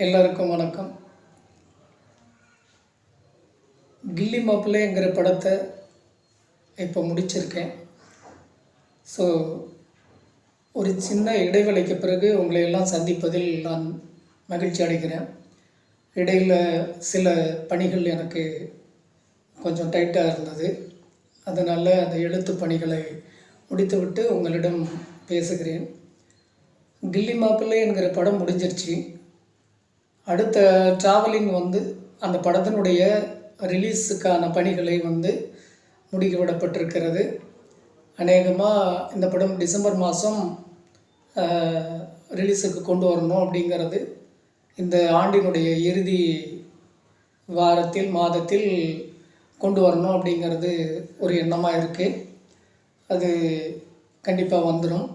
எல்லாருக்கும் வணக்கம். கில்லி மாப்பிள்ளைங்கிற படத்தை இப்போ முடிச்சிருக்கேன். ஸோ ஒரு சின்ன இடைவேளைக்கு பிறகு உங்களை எல்லாம் சந்திப்பதில் நான் மகிழ்ச்சி அடைகிறேன். இடையில் சில பணிகள் எனக்கு கொஞ்சம் டைட்டாக இருந்தது. அதனால் அந்த எழுத்து பணிகளை முடித்துவிட்டு உங்களிடம் பேசுகிறேன். கில்லி மாப்பிள்ளை என்கிற படம் முடிஞ்சிருச்சு. அடுத்த ட்ராவலிங் அந்த படத்தினுடைய ரிலீஸுக்கான பணிகளை முடுக்கிவிடப்பட்டிருக்கிறது. அநேகமாக இந்த படம் டிசம்பர் மாதம் ரிலீஸுக்கு கொண்டு வரணும் அப்படிங்கிறது இந்த ஆண்டினுடைய இறுதி மாதத்தில் கொண்டு வரணும் அப்படிங்கிறது ஒரு எண்ணமாக இருக்குது. அது கண்டிப்பாக வந்துடும்.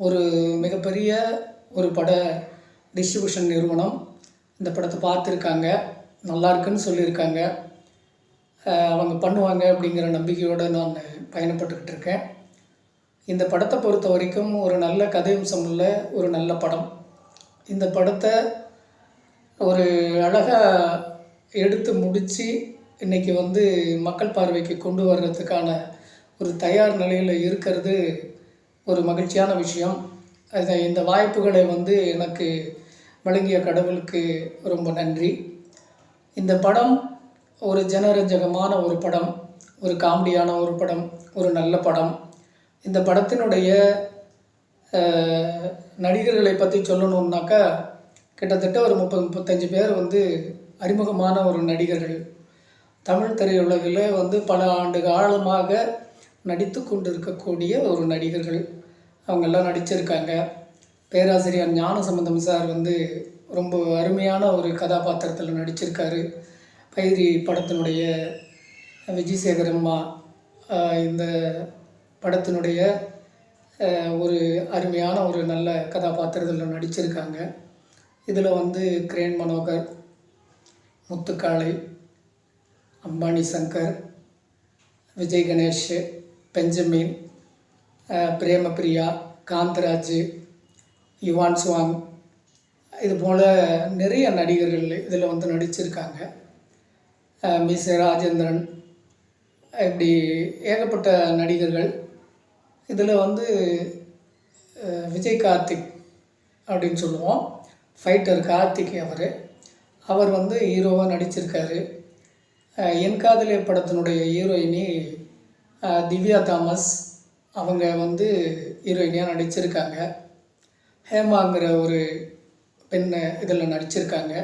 ஒரு மிகப்பெரிய ஒரு பட டிஸ்ட்ரிபியூஷன் நிறுவனம் இந்த படத்தை பார்த்துருக்காங்க, நல்லா இருக்குன்னு சொல்லியிருக்காங்க. அவங்க பண்ணுவாங்க அப்படிங்கிற நம்பிக்கையோடு நான் பயணப்பட்டுக்கிட்டு இருக்கேன். இந்த படத்தை பொறுத்த வரைக்கும் ஒரு நல்ல கதையம்சம் உள்ள ஒரு நல்ல படம். இந்த படத்தை ஒரு அழகாக எடுத்து முடித்து இன்றைக்கி மக்கள் பார்வைக்கு கொண்டு வர்றதுக்கான ஒரு தயார் நிலையில் இருக்கிறது ஒரு மகிழ்ச்சியான விஷயம். இந்த வாய்ப்புகளை எனக்கு வழங்கிய கடவுளுக்கு ரொம்ப நன்றி. இந்த படம் ஒரு ஜனரஞ்சகமான ஒரு படம், ஒரு காமெடியான ஒரு படம், ஒரு நல்ல படம். இந்த படத்தினுடைய நடிகர்களை பற்றி சொல்லணுன்னாக்கா கிட்டத்தட்ட ஒரு 30-35 பேர் அறிமுகமான ஒரு நடிகர்கள். தமிழ் திரையுலகில் பல ஆண்டு காலமாக நடித்து கொண்டு இருக்கக்கூடிய ஒரு நடிகர்கள். அவங்கெல்லாம் நடிச்சிருக்காங்க. பேராசிரியர் ஞானசம்பந்தம் சார் ரொம்ப அருமையான ஒரு கதாபாத்திரத்தில் நடிச்சிருக்காரு. பைரி படத்தினுடைய விஜயசேகர் அம்மா இந்த படத்தினுடைய ஒரு அருமையான ஒரு நல்ல கதாபாத்திரத்தில் நடிச்சிருக்காங்க. இதில் கிரேன் மனோகர், முத்துக்காளை, அம்பானி சங்கர், விஜய் கணேஷ், பெஞ்சமின், பிரேமபிரியா, காந்தராஜ், யுவான் சுவாங், இது போல் நிறைய நடிகர்கள் இதில் நடிச்சிருக்காங்க. மிஸ் ராஜேந்திரன், இப்படி ஏகப்பட்ட நடிகர்கள். இதில் விஜய் கார்த்திக் அப்படின்னு சொல்லுவோம், ஃபைட்டர் கார்த்திக். அவர் ஹீரோவாக நடிச்சிருக்காரு. என் காதலே படத்தினுடைய ஹீரோயினி திவ்யா தாமஸ், அவங்க ஹீரோயினியாக நடிச்சிருக்காங்க. ஹேமாங்கிற ஒரு பெண்ணை இதில் நடிச்சிருக்காங்க,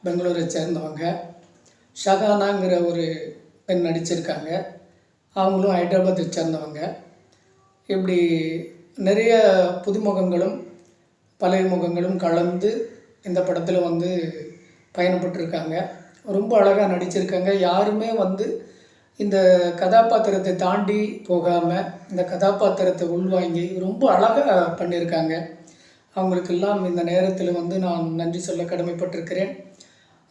பெங்களூரை சேர்ந்தவங்க. ஷகானாங்கிற ஒரு பெண் நடிச்சிருக்காங்க, அவங்களும் ஹைதராபாத்தை சேர்ந்தவங்க. இப்படி நிறைய புதுமுகங்களும் பழைய முகங்களும் கலந்து இந்த படத்தில் பயணப்பட்டிருக்காங்க. ரொம்ப அழகாக நடிச்சிருக்காங்க. யாருமே இந்த கதாபாத்திரத்தை தாண்டி போகாமல் இந்த கதாபாத்திரத்தை உள்வாங்கி ரொம்ப அழகாக பண்ணியிருக்காங்க. அவங்களுக்கெல்லாம் இந்த நேரத்தில் நான் நன்றி சொல்ல கடமைப்பட்டிருக்கிறேன்.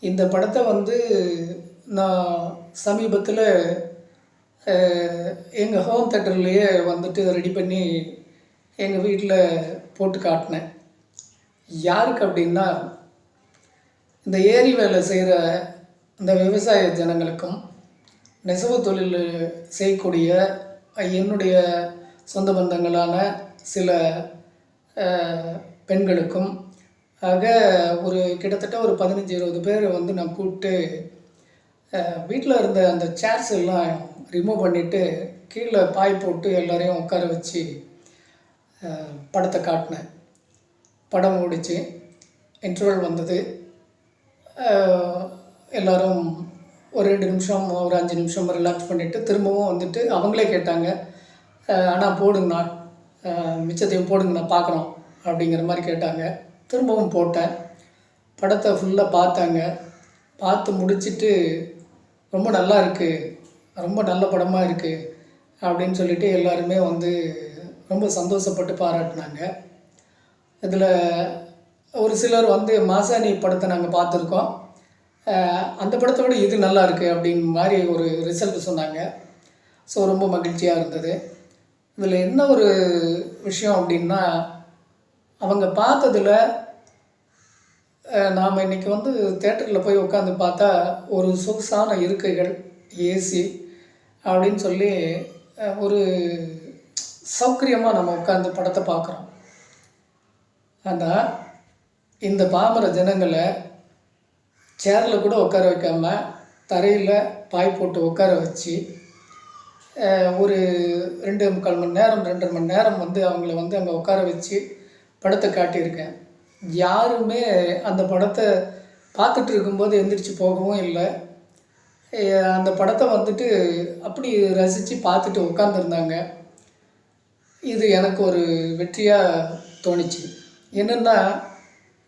இந்த படத்தை நான் சமீபத்தில் எங்கள் ஹோம் தேட்டர்லேயே ரெடி பண்ணி எங்கள் வீட்டில் போட்டு காட்டினேன். யாருக்கு அப்படின்னா, இந்த ஏரி வேலை செய்கிற இந்த விவசாய ஜனங்களுக்கும், நெசவு தொழில் செய்யக்கூடிய என்னுடைய சொந்த பந்தங்களான சில பெண்களுக்கும் ஆக ஒரு கிட்டத்தட்ட ஒரு 15-20 பேர் நான் கூப்பிட்டு வீட்டில் இருந்த அந்த சேர்ஸ் எல்லாம் ரிமூவ் பண்ணிவிட்டு கீழே பாய் போட்டு எல்லோரையும் உட்கார வச்சு படத்தை காட்டினேன். படம் ஓடிச்சு, இன்டர்வல் வந்தது. எல்லோரும் ஒரு 2 நிமிஷம் ஒரு 5 நிமிஷம் ரிலாக்ஸ் பண்ணிவிட்டு திரும்பவும் அவங்களே கேட்டாங்க, ஆனால் போடுங்கண்ணா, மிச்சத்தையும் போடுங்கண்ணா பார்க்குறோம் அப்படிங்கிற மாதிரி கேட்டாங்க. திரும்பவும் போட்டேன். படத்தை ஃபுல்லாக பார்த்தாங்க. பார்த்து முடிச்சுட்டு ரொம்ப நல்லா இருக்குது, ரொம்ப நல்ல படமாக இருக்குது அப்படின்னு சொல்லிட்டு எல்லாருமே ரொம்ப சந்தோஷப்பட்டு பாராட்டினாங்க. இதில் ஒரு சிலர் மாசாணி படத்தை நாங்கள் பார்த்துருக்கோம், அந்த படத்தை விட இது நல்லா இருக்குது அப்படிங்கிற மாதிரி ஒரு ரிசல்ட் சொன்னாங்க. ஸோ ரொம்ப மகிழ்ச்சியாக இருந்தது. இதில் என்ன ஒரு விஷயம் அப்படின்னா, அவங்க பார்த்ததில் நாம் இன்றைக்கி வந்து தேட்டரில் போய் உட்காந்து பார்த்தா ஒரு சொகுசான இருக்கைகள், ஏசி அப்படின்னு சொல்லி ஒரு சௌகரியமாக நம்ம உட்காந்து படத்தை பார்க்குறோம். ஆனால் இந்த பாமர ஜனங்களை சேரில் கூட உட்கார வைக்காமல் தரையில் பாய் போட்டு உட்கார வச்சு ஒரு 2.25 மணி நேரம் 2.5 மணி நேரம் வந்து அவங்கள வந்து அங்கே உட்கார வச்சு படத்தை காட்டியிருக்கேன். யாருமே அந்த படத்தை பார்த்துட்டு இருக்கும்போது எந்திரிச்சு போகவும் இல்லை. அந்த படத்தை வந்துட்டு அப்படி ரசித்து பார்த்துட்டு உட்காந்துருந்தாங்க. இது எனக்கு ஒரு வெற்றியாக தோணிச்சு. என்னென்னா,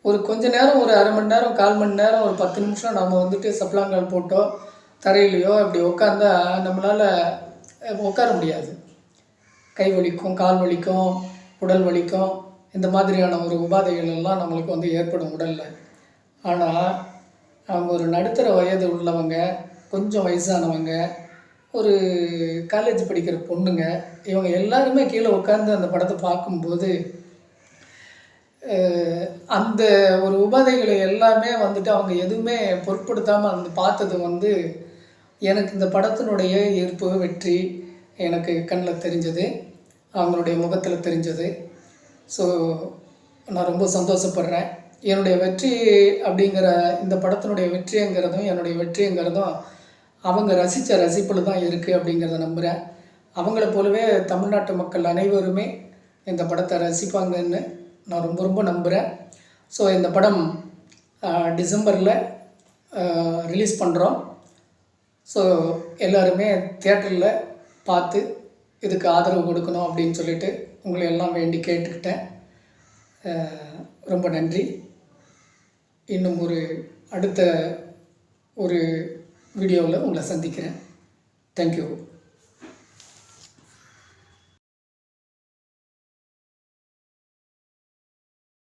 ஒரு கொஞ்ச நேரம், ஒரு அரை மணி நேரம், 1/4 மணி நேரம், ஒரு 10 நிமிஷம் நம்ம வந்துட்டு சப்ளாங்கால் போட்டோ தரையிலையோ இப்படி உட்காந்தா நம்மளால் உட்கார முடியாது. கை வலிக்கும், கால் வலிக்கும், உடல் வலிக்கும், இந்த மாதிரியான ஒரு உபாதைகள் எல்லாம் நம்மளுக்கு வந்து ஏற்படும் உடலில். ஆனால் அவங்க ஒரு நடுத்தர வயது உள்ளவங்க, கொஞ்சம் வயசானவங்க, ஒரு காலேஜ் படிக்கிற பொண்ணுங்க, இவங்க எல்லாருமே கீழே உட்காந்து அந்த படத்தை பார்க்கும்போது அந்த ஒரு உபாதைகளை எல்லாமே வந்துட்டு அவங்க எதுவுமே பொருட்படுத்தாமல் அந்த பார்த்தது வந்து எனக்கு இந்த படத்தினுடைய ஈர்ப்பு, வெற்றி எனக்கு கண்ணில் தெரிஞ்சது, அவங்களுடைய முகத்தில் தெரிஞ்சது. ஸோ நான் ரொம்ப சந்தோஷப்படுறேன். என்னுடைய வெற்றி அப்படிங்கிற இந்த படத்தினுடைய வெற்றிங்கிறதும் என்னுடைய வெற்றிங்கிறதும் அவங்க ரசித்த ரசிப்பில் தான் இருக்குது அப்படிங்கிறத நம்புகிறேன். அவங்கள போலவே தமிழ்நாட்டு மக்கள் அனைவருமே இந்த படத்தை ரசிப்பாங்கன்னு நான் ரொம்ப ரொம்ப நம்புகிறேன். ஸோ இந்த படம் டிசம்பரில் ரிலீஸ் பண்ணுறோம். ஸோ எல்லாருமே தியேட்டரில் பார்த்து இதுக்கு ஆதரவு கொடுக்கணும் அப்படின்னு சொல்லிட்டு உங்களை எல்லாம் வேண்டி கேட்டுக்கிட்டேன். ரொம்ப நன்றி. இன்னும் அடுத்த ஒரு வீடியோவில் உங்களை சந்திக்கிறேன். தேங்க்யூ.